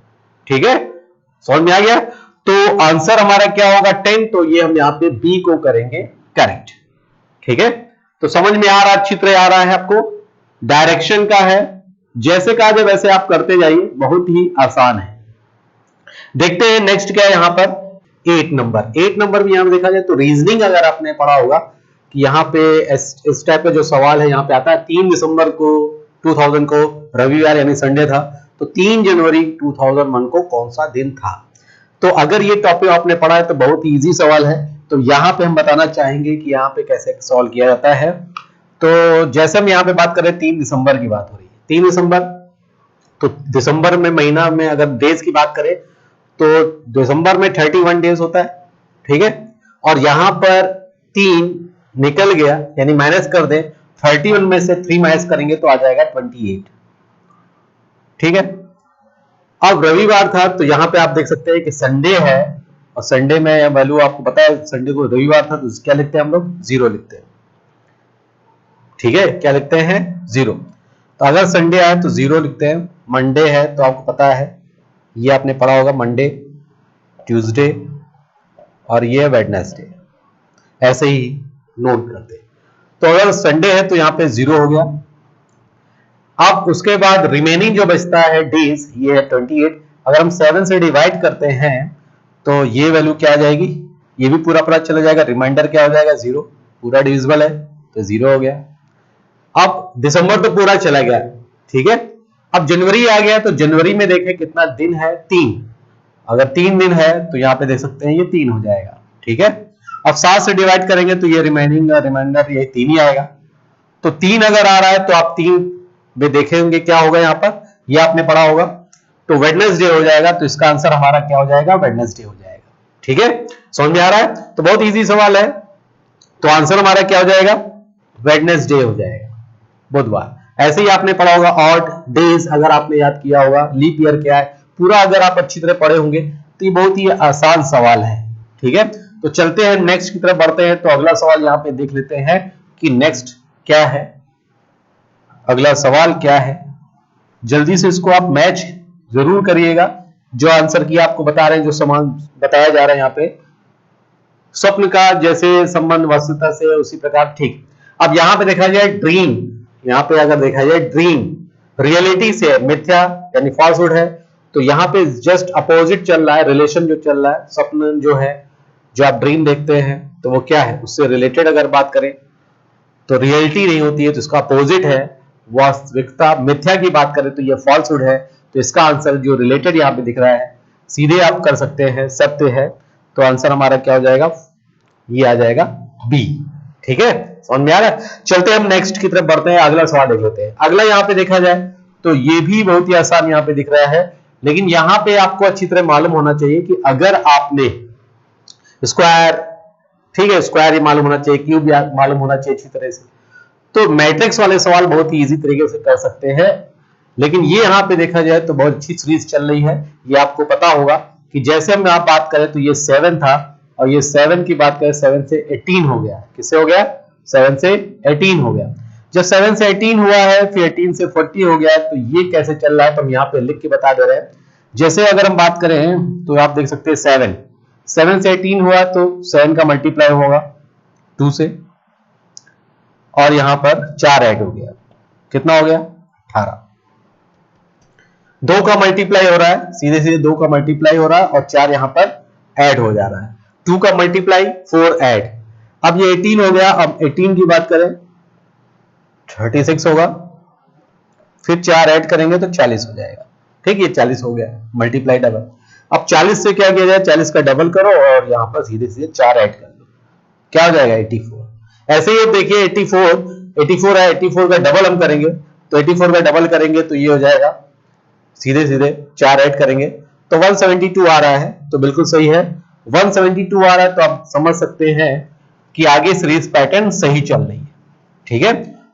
ठीक है। समझ में आ गया? तो आंसर हमारा क्या होगा? 10। तो ये हम यहां पे बी को करेंगे करेक्ट, ठीक है। तो समझ में आ रहा, चित्र आ रहा है आपको? डायरेक्शन का है, जैसे कहा जाए वैसे आप करते जाइए, बहुत ही आसान है। देखते हैं नेक्स्ट क्या है यहां पर। 8 नंबर, 8 नंबर भी यहां पे देखा जाए तो रीजनिंग अगर आपने पढ़ा होगा कि यहां पे इस टाइप का जो सवाल है यहां पे आता है 3 दिसंबर को 2000 को रविवार यानी संडे था, तो 3 जनवरी 2001 को कौन सा दिन था? तो अगर ये टॉपिक आपने पढ़ा है तो बहुत इजी सवाल है। तो यहां पे हम बताना चाहेंगे कि यहां पे कैसे सॉल्व किया जाता है। तो जैसे हम यहां पे बात करें 3 दिसंबर की बात हो रही है, 3 दिसंबर, तो दिसंबर में महीना में अगर डेज की बात करें तो दिसंबर में 31 डेज होता है, ठीक है। और यहां पर 3 निकल गया यानी माइनस कर दें, 31 में से 3 माइनस करेंगे तो आ जाएगा 28, ठीक है। अब रविवार था तो यहां पे आप देख सकते हैं कि संडे है, और संडे में वैल्यू आपको पता है संडे को रविवार था, तो क्या लिखते हैं हम लोग? 0 लिखते हैं, ठीक है। क्या लिखते हैं? 0। तो अगर संडे आए तो 0 लिखते हैं। मंडे है तो आपको पता है, ये आपने पढ़ा होगा, मंडे, ट्यूसडे और ये वेडनेसडे, ऐसे ही नोट करते हैं। तो अगर संडे है तो यहां पे 0 हो गया। अब उसके बाद रिमेनिंग जो बचता है डेज, ये है 28। अगर हम 7 से डिवाइड करते हैं तो ये वैल्यू क्या आ जाएगी? ये भी पूरा पूरा चला जाएगा, रिमाइंडर क्या हो जाएगा? 0, पूरा डिविजिबल है तो 0 हो गया। अब दिसंबर तो पूरा चला गया, ठीक है। अब जनवरी आ गया, तो जनवरी में देखें कितना दिन है? 3। अगर 3 दिन है तो यहां पे देख सकते हैं ये 3 हो जाएगा, ठीक है। अब 7 से डिवाइड करेंगे तो ये रिमाइंडर ये 3 ही आएगा। तो 3 अगर आ रहा है तो आप 3 में देखेंगे क्या होगा यहां पर, ये आपने पढ़ा होगा, तो वेडनेसडे हो जाएगा। तो इसका आंसर हमारा क्या हो जाएगा? वेडनेसडे हो जाएगा, ठीक है। समझ में आ रहा है? तो बहुत इजी सवाल है। तो आंसर हमारा क्या हो जाएगा? वेडनेसडे हो जाएगा, बुधवार। ऐसे ही आपने पढ़ा होगा ऑड डेज, अगर आपने याद किया होगा, लीप ईयर क्या है, पूरा अगर आप अच्छी तरह पढ़े होंगे तो ये बहुत ही आसान सवाल है, ठीक है। तो चलते हैं नेक्स्ट की तरफ बढ़ते हैं। तो अगला सवाल यहां पे देख लेते हैं कि नेक्स्ट क्या है, अगला सवाल क्या है। जल्दी से इसको आप मैच जरूर करिएगा, जो आंसर की आपको बता रहे हैं, जो समान बताया जा रहा है यहां पे, स्वप्न का जैसे संबंध वास्तविकता से उसी प्रकार, ठीक। अब यहां पे देखा जाए ड्रीम, यहां पे अगर देखा जाए ड्रीम रियलिटी से मिथ्या यानी फॉल्सहुड है, तो यहां पे जस्ट अपोजिट चल रहा है, रिलेशन जो चल रहा है, स्वप्न जो है, जो आप ड्रीम देखते हैं तो वो क्या है, उससे रिलेटेड अगर बात करें तो रियलिटी नहीं होती है, तो इसका अपोजिट है वास्तविकता। मिथ्या की बात करें तो ये फॉल्सहुड है, तो इसका आंसर जो रिलेटेड यहां पे दिख रहा है सीधे आप कर सकते हैं, सत्य है। तो आंसर हमारा क्या हो जाएगा? ये आ जाएगा बी, ठीक है। समझ में आ रहा है? चलते हैं हम नेक्स्ट की तरफ बढ़ते हैं, अगला सवाल देख लेते हैं। अगला यहां पे देखा जाए तो ये भी बहुत ही आसान यहां पे दिख रहा है, लेकिन यहां पे आपको अच्छी तरह मालूम होना चाहिए कि अगर आपने स्क्वायर, ठीक है, स्क्वायर ही मालूम होना चाहिए, क्यूब मालूम होना चाहिए अच्छी तरह से, तो मैट्रिक्स वाले सवाल बहुत ही इजी तरीके से कर सकते हैं। लेकिन ये यहां पे देखा जाए तो बहुत अच्छी सीरीज चल रही है, ये आपको पता होगा कि जैसे हम यहां बात करें तो ये 7 था, और ये 7 की बात करें 7 से 18 हो गया। किससे हो गया? 7 से 18 हो गया। जब 7 से 18 हुआ है, फिर 18 से 40 हो गया, तो ये कैसे चल रहा है तो हम यहाँ पे लिख के बता दे रहे हैं। जैसे अगर हम बात करें तो आप देख सकते हैं 7 से 18 हुआ तो 7 का मल्टीप्लाई होगा 2 से, और यहां पर 4 ऐड हो गया, कितना हो गया? 18। 2 का मल्टीप्लाई हो रहा है, सीधे सीधे 2 का मल्टीप्लाई हो रहा है, और 4 यहां पर ऐड हो जा रहा है। 2 का मल्टीप्लाई 4 ऐड, अब ये 18 हो गया। अब 18 की बात करें 36 होगा, फिर 4 ऐड करेंगे तो 40 हो जाएगा, ठीक है। ये 40 हो गया, मल्टीप्लाई डबल। अब 40 से क्या किया जाए? 40 का डबल करो और यहां पर सीधे सीधे 4 ऐड कर लो, क्या हो जाएगा? 84। ऐसे ही देखिए 84 है, 84 का डबल हम करेंगे, तो 84 का डबल करेंगे तो ये हो जाएगा सीधे सीधे 4 ऐड करेंगे तो 172 आ रहा है, तो बिल्कुल सही है। 172 आ रहा है तो आप समझ सकते हैं कि आगे सीरीज पैटर्न सही चल रही है। ठीक है,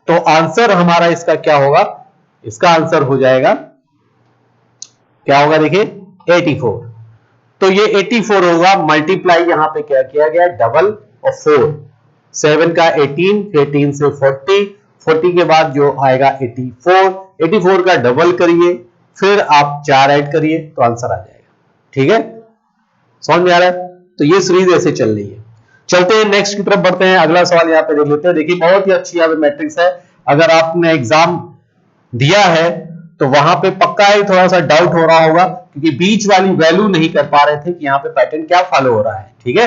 तो आंसर हमारा इसका क्या होगा, इसका आंसर हो जाएगा, क्या होगा देखिए 84। तो ये 84 होगा, मल्टीप्लाई यहां पे क्या किया गया, डबल और 4, 7 का 18, 18 से 40, 40 के बाद जो आएगा 84, 84 का डबल करिए, फिर आप 4 ऐड करिए तो आंसर आ जाएगा। ठीक है, समझ में आ रहा है? तो ये सीरीज ऐसे चल रही है। चलते हैं नेक्स्ट की तरफ बढ़ते हैं, अगला सवाल यहाँ पे देख लेते हैं। देखिए बहुत ही अच्छी यहाँ पे मैट्रिक्स है, अगर आपने एग्जाम दिया है तो वहां पे पक्का ही थोड़ा सा डाउट हो रहा होगा, क्योंकि बीच वाली वैल्यू नहीं कर पा रहे थे कि यहाँ पे पैटर्न क्या फॉलो हो रहा है। ठीक है,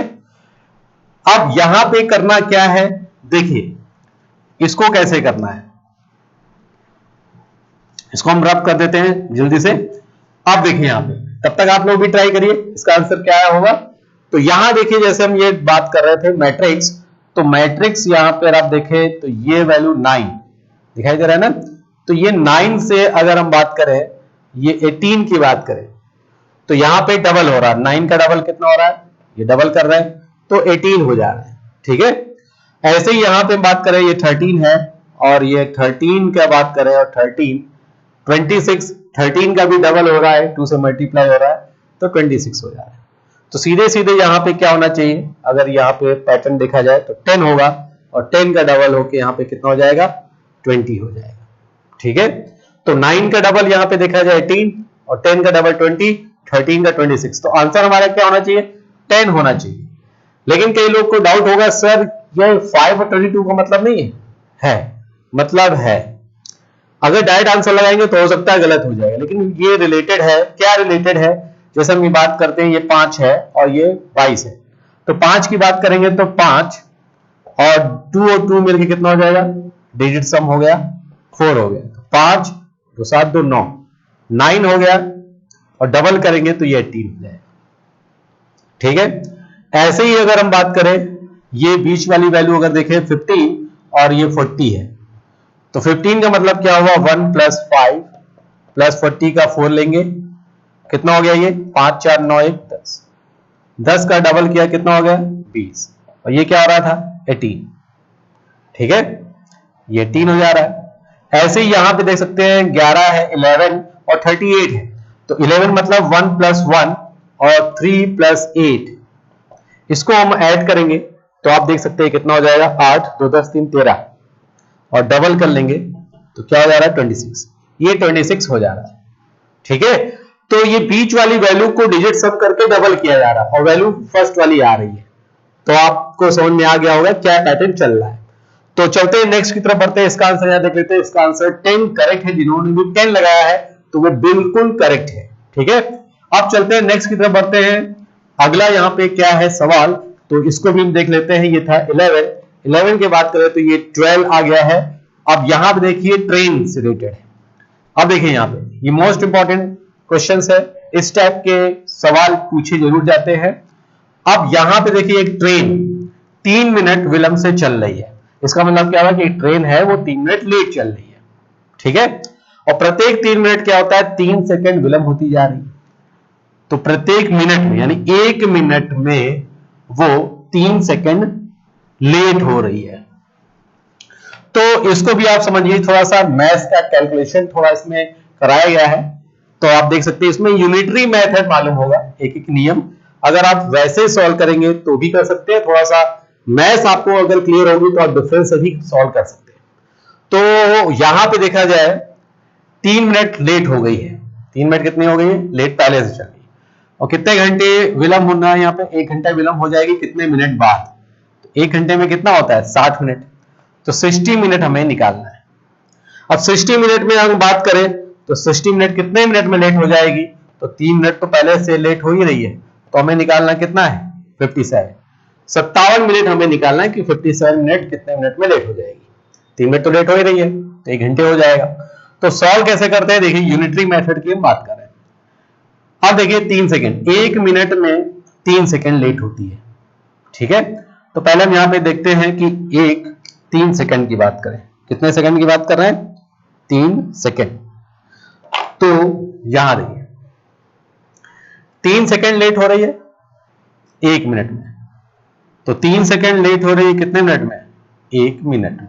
अब यहां पे करना क्या है, देखिए इसको कैसे करना है, इसको हम रब कर देते हैं जल्दी से। अब देखिए यहां पे, तब तक आप लोग भी ट्राई करिए इसका आंसर क्या होगा। तो यहां देखिए जैसे हम ये बात कर रहे थे मैट्रिक्स, तो मैट्रिक्स यहां पर आप देखें तो ये वैल्यू 9 दिखाई दे रहा है ना, तो ये 9 से अगर हम बात करें, ये 18 की बात करें, तो यहां पे डबल हो रहा है, 9 का डबल कितना हो रहा है, ये डबल कर रहे हैं तो 18 हो जा रहा है। ठीक है, ऐसे ही यहां पे बात करें ये 13 है, और ये 13 का बात करें और 13 26, 13 का भी डबल हो रहा है, 2 से मल्टीप्लाई हो रहा है तो 26 हो जा रहा है। तो सीधे सीधे यहां पे क्या होना चाहिए, अगर यहाँ पे पैटर्न देखा जाए तो 10 होगा, और 10 का डबल होके यहाँ पे कितना हो जाएगा, 20 हो जाएगा। ठीक है, तो 9 का डबल यहां पे देखा जाए 18, और 10 का डबल 20, 13 का 26, तो आंसर हमारा क्या होना चाहिए, 10 होना चाहिए। लेकिन कई लोग को डाउट होगा, सर ये 5 और 22 का मतलब नहीं है, मतलब है। अगर डायरेक्ट आंसर लगाएंगे तो हो सकता है गलत हो जाएगा, लेकिन ये रिलेटेड है। क्या रिलेटेड है, जैसे हम ये बात करते हैं, ये 5 है और ये 22 है, तो 5 की बात करेंगे तो 5 और 2 और 2 मिलकर कितना हो जाएगा, डिजिट सम हो गया 4 हो गया, तो 5 2 7 2 9, 9 हो गया, और डबल करेंगे तो ये 18 हो जाएगा। ठीक है, ऐसे ही अगर हम बात करें, ये बीच वाली वैल्यू अगर देखें 15 और ये 40 है, तो 15 का मतलब क्या हुआ, 1 + 5 + 40 का 4 लेंगे, कितना हो गया ये 5 4 9 1 10, 10 का डबल किया कितना हो गया 20, और ये क्या हो रहा था 18। ठीक है, ये 18 हो जा रहा है। ऐसे ही यहां पे देख सकते हैं 11 है, 11 और 38 है, तो 11 मतलब 1 + 1 और 3 + 8, इसको हम ऐड करेंगे तो आप देख सकते हैं कितना हो जाएगा, 8 2 10 3 13, और डबल कर लेंगे तो क्या हो जा रहा है 26, ये 26 हो जा रहा है। ठीक है, तो ये बीच वाली वैल्यू को डिजिट सब करके डबल किया जा रहा है, और वैल्यू फर्स्ट वाली आ रही है, तो आपको समझ में आ गया होगा क्या पैटर्न चल रहा है। तो चलते हैं नेक्स्ट की तरफ बढ़ते हैं, इसका आंसर यहां देख लेते हैं। इसका आंसर 10 करेक्ट है, जिन्होंने भी 10 लगाया है तो वो बिल्कुल करेक्ट है। ठीक है, अब चलते हैं नेक्स्ट की तरफ बढ़ते हैं। अगला यहाँ पे क्या है सवाल, तो इसको भी हम देख लेते हैं। ये था 11, 11 की बात करें तो ये 12 आ गया है। अब यहां पे देखिए ट्रेन से रिलेटेड है। अब देखिए यहाँ पे ये मोस्ट इंपॉर्टेंट क्वेश्चन है, इस टाइप के सवाल पूछे जरूर जाते हैं। अब यहां पे देखिए एक ट्रेन 3 मिनट विलंब से चल रही है, इसका मतलब क्या हुआ कि एक ट्रेन है वो 3 मिनट लेट चल रही है। ठीक है, और प्रत्येक 3 मिनट क्या होता है, 3 सेकंड विलंब होती जा रही है, तो प्रत्येक मिनट में यानी 1 मिनट में वो 3 सेकंड लेट हो रही है। तो इसको भी आप समझिए, थोड़ा सा मैथ्स का कैलकुलेशन थोड़ा इसमें कराया गया है, तो आप देख सकते हैं इसमें यूनिटरी मेथड मालूम होगा, एक एक नियम अगर आप वैसे सॉल्व करेंगे तो भी कर सकते हैं। थोड़ा सा मैथ्स आपको अगर क्लियर होगी तो आप डिफरेंस से भी सॉल्व कर सकते हैं। तो यहां पे देखा जाए 3 मिनट लेट हो गई है, 3 मिनट कितनी हो गई है लेट, पहले से चल रही है, और कितने घंटे विलंब होना है, यहाँ पे 1 घंटा विलंब हो जाएगी कितने मिनट बाद, तो 1 घंटे में कितना होता है 60 मिनट, तो 60 मिनट हमें निकालना है। अब 60 मिनट में हम बात करें तो 60 मिनट कितने मिनट में लेट हो जाएगी, तो 3 मिनट तो पहले से लेट हो ही रही है, तो हमें निकालना कितना है 57, 57 मिनट हमें निकालना है कि 57 मिनट कितने मिनट में लेट हो जाएगी। 3 मिनट तो लेट हो ही रही है तो 1 घंटे हो जाएगा। तो सॉल्व कैसे करते हैं, देखिए यूनिटरी मेथड की हम बात कर रहे हैं। अब देखिए 3 सेकंड, 1 मिनट में 3 सेकंड लेट होती है। ठीक है, तो पहले हम यहां पे देखते हैं कि 3 सेकंड की बात करें, कितने सेकंड की बात कर रहे हैं 3 सेकंड, तो यहां देखिए 3 सेकंड लेट हो रही है 1 मिनट में, तो 3 सेकंड लेट हो रही है कितने मिनट में? 1 मिनट में।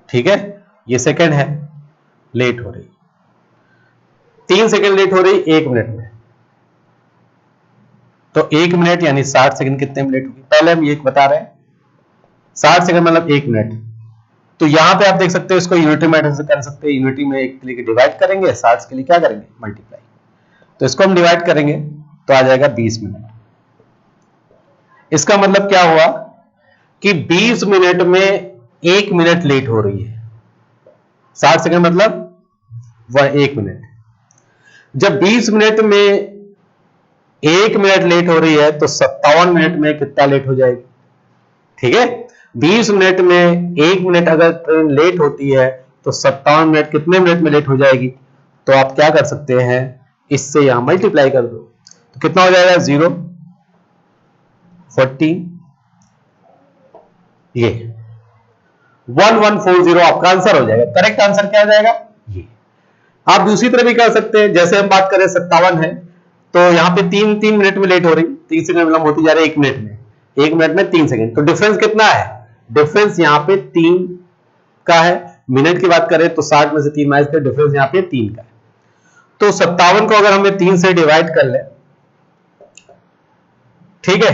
ठीक है, ये सेकंड है, लेट हो रही 3 सेकंड लेट हो रही 1 मिनट में, तो 1 मिनट यानी 60 सेकंड कितने में लेट होगी? पहले हम ये बता रहे हैं 60 सेकंड मतलब 1 मिनट। तो यहां पे आप देख सकते हो इसको यूनिटी मेथड से कर सकते हैं। यूनिटी में 1 के लिए डिवाइड करेंगे, 60 के लिए क्या करेंगे? मल्टीप्लाई। तो इसको हम डिवाइड करेंगे तो आ जाएगा 20 मिनट। इसका मतलब क्या हुआ कि 20 मिनट में 1 मिनट लेट हो रही है। 60 सेकंड मतलब वह 1 मिनट। जब 20 मिनट में 1 मिनट लेट हो रही है तो 57 मिनट में कितना लेट हो जाएगी? ठीक है, 20 मिनट में 1 मिनट अगर ट्रेन लेट होती है तो 57 मिनट कितने मिनट में लेट हो जाएगी? तो आप क्या कर सकते हैं, इससे यहां मल्टीप्लाई कर दो तो कितना हो जाएगा? 0 40 ये 1140 आपका आंसर हो जाएगा। करेक्ट आंसर क्या आ जाएगा? ये। आप दूसरी तरह भी कर सकते हैं, जैसे हम बात करें 57 है तो यहां पे 3 मिनट में लेट हो रही, 3 सेकंड विलंब होती जा रही है 1 मिनट में, 1 मिनट में 3 सेकंड, तो डिफरेंस कितना है? डिफरेंस यहां पे 3 का है। मिनट की बात करें तो 60 में से 3 माइनस कर, डिफरेंस यहां पे 3 का है। तो 57 को अगर हमें 3 से डिवाइड कर ले, ठीक है,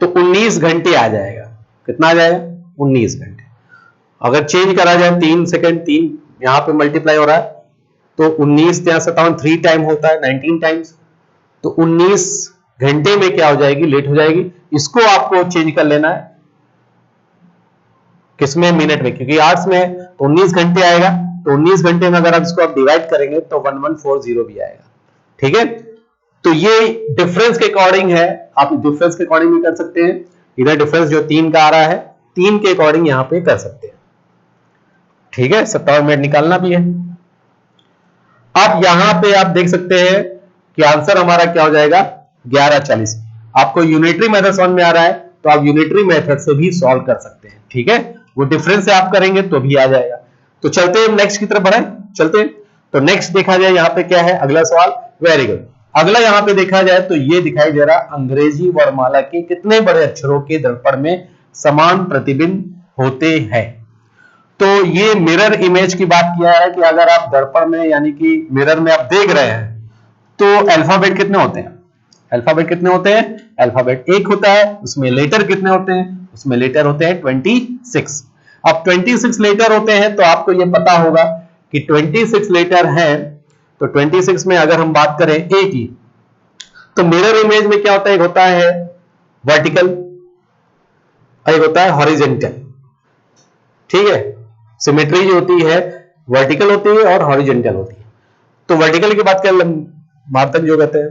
तो 19 घंटे आ जाएगा। कितना आ जाएगा? 19 घंटे। अगर चेंज करा जाए 3 सेकंड, 3 यहां पे मल्टीप्लाई हो रहा है तो 19 या 57 3 टाइम होता है 19 टाइम्स, तो 19 घंटे में क्या हो जाएगी? लेट हो जाएगी। इसको आपको चेंज कर लेना है किसमें? मिनट में, क्योंकि आवर्स में है तो 19 घंटे आएगा। तो 19 घंटे में अगर आप इसको आप डिवाइड करेंगे तो 1140 भी आएगा। ठीक है, तो ये डिफरेंस के अकॉर्डिंग है, आप डिफरेंस के अकॉर्डिंग भी कर सकते हैं। इधर डिफरेंस जो 3 का आ रहा है 3 के अकॉर्डिंग यहां पे कर सकते हैं। ठीक है, 57 मिनट निकालना भी है। अब यहां पे आप देख सकते हैं कि आंसर हमारा क्या हो जाएगा? 1140। आपको यूनिटरी मेथड समझ में आ रहा है तो आप यूनिटरी मेथड से भी सॉल्व कर सकते हैं। ठीक है, वो डिफरेंस से आप करेंगे तो भी आ जाएगा। तो चलते हैं नेक्स्ट की तरफ बढ़े, चलते हैं। तो नेक्स्ट देखा जाए यहां पे क्या है अगला सवाल। Very good. अगला यहां पे देखा जाए तो ये दिखाई दे रहा, अंग्रेजी वर्णमाला के कितने बड़े अक्षरों के दर्पण में समान प्रतिबिंब होते हैं? तो ये मिरर इमेज की बात किया है कि अगर आप दर्पण में यानी कि मिरर में आप देख रहे हैं तो अल्फाबेट कितने होते हैं? अल्फाबेट कितने होते हैं? अल्फाबेट 1 होता है। उसमें लेटर कितने होते हैं? उसमें लेटर होते हैं 26। अब 26 लेटर होते हैं तो आपको ये पता होगा कि 26 लेटर है, तो 26 में अगर हम बात करें ए की, तो मिरर इमेज में क्या होता है? एक होता है वर्टिकल, एक होता है हॉरिजेंटल। ठीक है, सिमेट्री जो होती है वर्टिकल होती है और हॉरिजेंटल होती है। तो वर्टिकल की बात करें मार्तक जो कहते हैं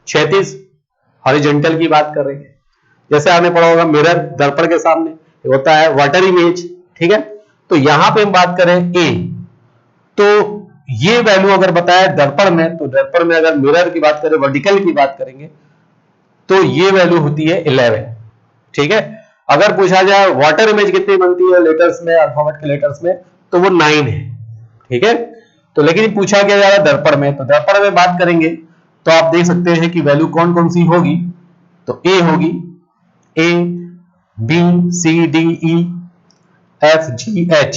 36, हॉरिजेंटल की बात कर रहे हैं जैसे आपने पढ़ा होगा मिरर दर्पण के सामने, एक होता है वाटर इमेज। ठीक है, तो यहां पे हम बात करें ए, तो ये वैल्यू अगर बताया दर्पण में, तो दर्पण में अगर मिरर की बात करें, वर्टिकल की बात करेंगे तो ये वैल्यू होती है 11। ठीक है, अगर पूछा जाए वाटर इमेज कितनी बनती है लेटर्स में, अल्फाबेट के लेटर्स में, तो वो 9 है। ठीक है, तो लेकिन पूछा गया जा रहा है दर्पण में, तो दर्पण में बात करेंगे तो आप देख सकते हैं कि वैल्यू कौन कौन सी होगी। तो ए होगी, A B C D E F G H,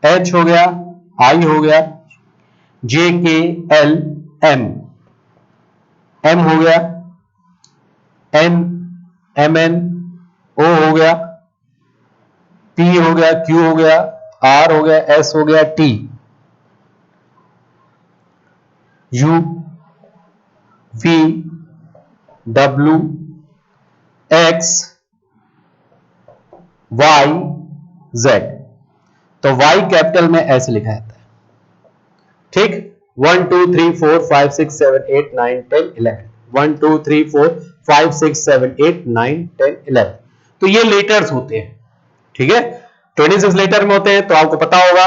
H हो गया, आई हो गया, जे के एल एम, एम हो गया, एन एम एन, ओ हो गया, पी हो गया, क्यू हो गया, आर हो गया, एस हो गया, T, U V W X Y Z. तो वाई कैपिटल में ऐसे लिखा जाता है। ठीक, 1 2 3 4 5 6 7 8 9 10 11, 1 2 3 4 5 6 7 8 9 10 11, तो ये लेटर्स होते हैं। ठीक है, 26 लेटर में होते हैं। तो आपको पता होगा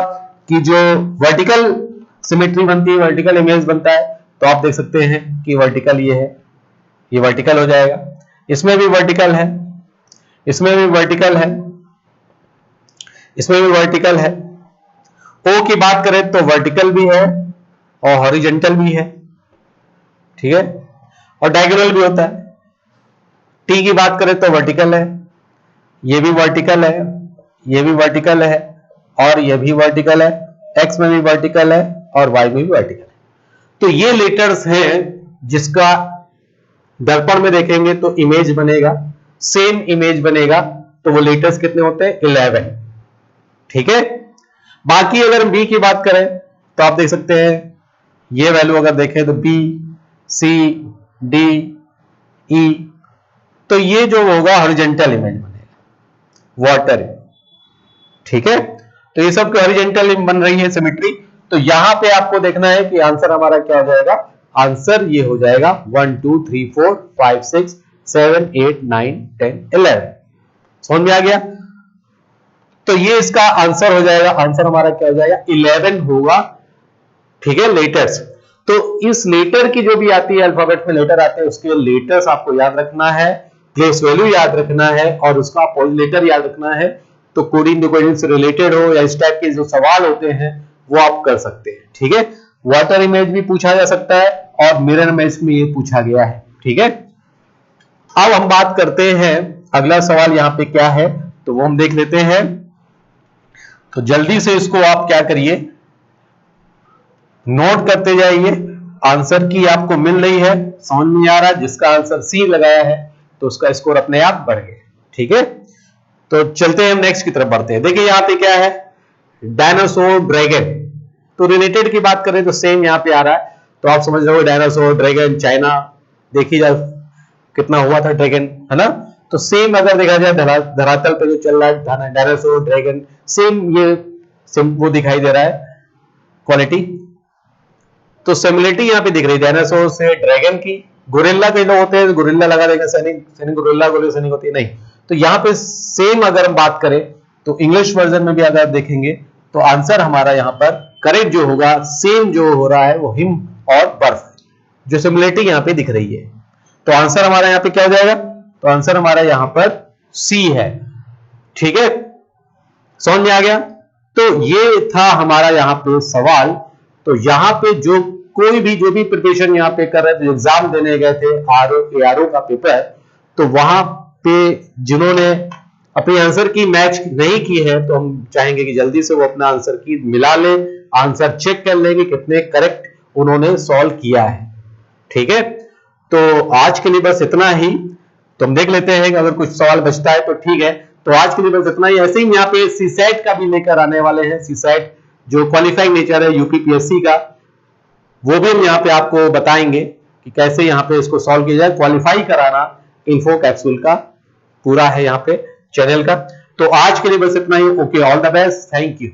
कि जो वर्टिकल सिमेट्री बनती है, वर्टिकल इमेज बनता है, तो आप देख सकते हैं कि वर्टिकल ये है, ये वर्टिकल हो जाएगा। इसमें भी वर्टिकल है, इसमें भी वर्टिकल है, इसमें भी वर्टिकल है, ओ की बात करें तो वर्टिकल भी है और हॉरिजेंटल भी है, ठीक है, और डायगोनल भी होता है। टी की बात करें तो वर्टिकल है, ये भी वर्टिकल है, ये भी वर्टिकल है और ये भी वर्टिकल है, एक्स में भी वर्टिकल है और वाई में भी वर्टिकल है। तो ये लेटर्स हैं जिसका दर्पण में देखेंगे तो इमेज बनेगा, सेम इमेज बनेगा। तो वो लेटर्स कितने होते हैं? 11, ठीक है। बाकी अगर बी की बात करें तो आप देख सकते हैं ये वैल्यू अगर देखें तो बी, सी, डी, ई, तो ये जो होगा हॉरिजेंटल इमेज बनेगा, वाटर, ठीक है। तो ये सब हॉरिजेंटल बन रही है सिमेट्री। तो यहां पे आपको देखना है कि आंसर हमारा क्या हो जाएगा। आंसर ये हो जाएगा 1 2 3 4 5 6 7 8 9 10 11। समझ में आ गया? तो ये इसका आंसर हो जाएगा। आंसर हमारा क्या हो जाएगा? 11 होगा, ठीक है, लेटर्स। तो इस लेटर की जो भी आती है, अल्फाबेट में लेटर आते हैं, उसके लेटर्स आपको याद रखना है, प्लेस वैल्यू याद रखना है और उसका लेटर याद रखना है। तो कोडिंग डिकोडिंग से रिलेटेड हो या इस टाइप के जो सवाल होते हैं वो आप कर सकते हैं, ठीक है। वाटर इमेज भी पूछा जा सकता है और मिरर इमेज में ये पूछा गया है, ठीक है। अब हम बात करते हैं अगला सवाल यहां पे क्या है, तो वो हम देख लेते हैं। तो जल्दी से इसको आप क्या करिए, नोट करते जाइए। आंसर की आपको मिल रही है, समझ में आ रहा है। जिसका आंसर सी लगाया है तो उसका स्कोर अपने आप बढ़ गया, ठीक है। तो चलते हैं हम नेक्स्ट की तरफ बढ़ते हैं। देखिए यहां पे क्या है, डायनासोर, ड्रैगन। तो रिलेटेड की बात करें तो सेम यहां पे आ रहा है। तो आप समझ रहे हो डायनासोर, ड्रैगन, चाइना, देखिए जाए कितना हुआ था ड्रैगन, है ना। तो सेम अगर देखा जाए धरातल पे जो चल रहा है डायनासोर, ड्रैगन, सेम ये वो दिखाई दे रहा है क्वालिटी। तो सिमिलरिटी यहां पे दिख रही है डायनासोर से ड्रैगन की। गोरिल्ला के लोग होते हैं, गोरिल्ला लगा देगा, सैनिक गोरिल्ला, गोरिल्ला सैनिक होती है, नहीं। तो यहां पे सेम अगर हम बात करें तो इंग्लिश वर्जन में भी अगर आप देखेंगे तो आंसर हमारा यहां पर करेक्ट जो होगा, सेम जो हो रहा है वो हिम और बर्फ, जो सिमिलरिटी यहां पे दिख रही है। तो आंसर हमारा यहां पे क्या हो जाएगा? तो आंसर हमारा यहां पर सी है, ठीक है। समझ में आ गया? तो ये था हमारा यहां पे सवाल। तो यहां पे जो कोई भी जो भी प्रिपरेशन यहां पे कर रहे थे, एग्जाम देने गए थे आरओ का पेपर, तो वहां पे जिन्होंने अपनी आंसर की मैच नहीं की है तो हम चाहेंगे कि जल्दी से वो अपना आंसर की मिला ले, आंसर चेक कर लेंगे कितने करेक्ट उन्होंने सॉल्व किया है, ठीक है। तो आज के लिए बस इतना ही। तो हम देख लेते हैं कि अगर कुछ सवाल बचता है तो ठीक है। तो आज के लिए बस इतना ही। ऐसे ही यहाँ पे सीसैट का भी लेकर आने वाले हैं, सीसैट जो क्वालिफाइंग नेचर है यूपीपीएससी का, वो भी हम यहाँ पे आपको बताएंगे कि कैसे यहाँ पे इसको सॉल्व किया जाए। क्वालिफाई कराना इन्फो कैप्सूल का पूरा है यहाँ पे चैनल का। तो आज के लिए बस इतना ही। Okay, all the best, thank you.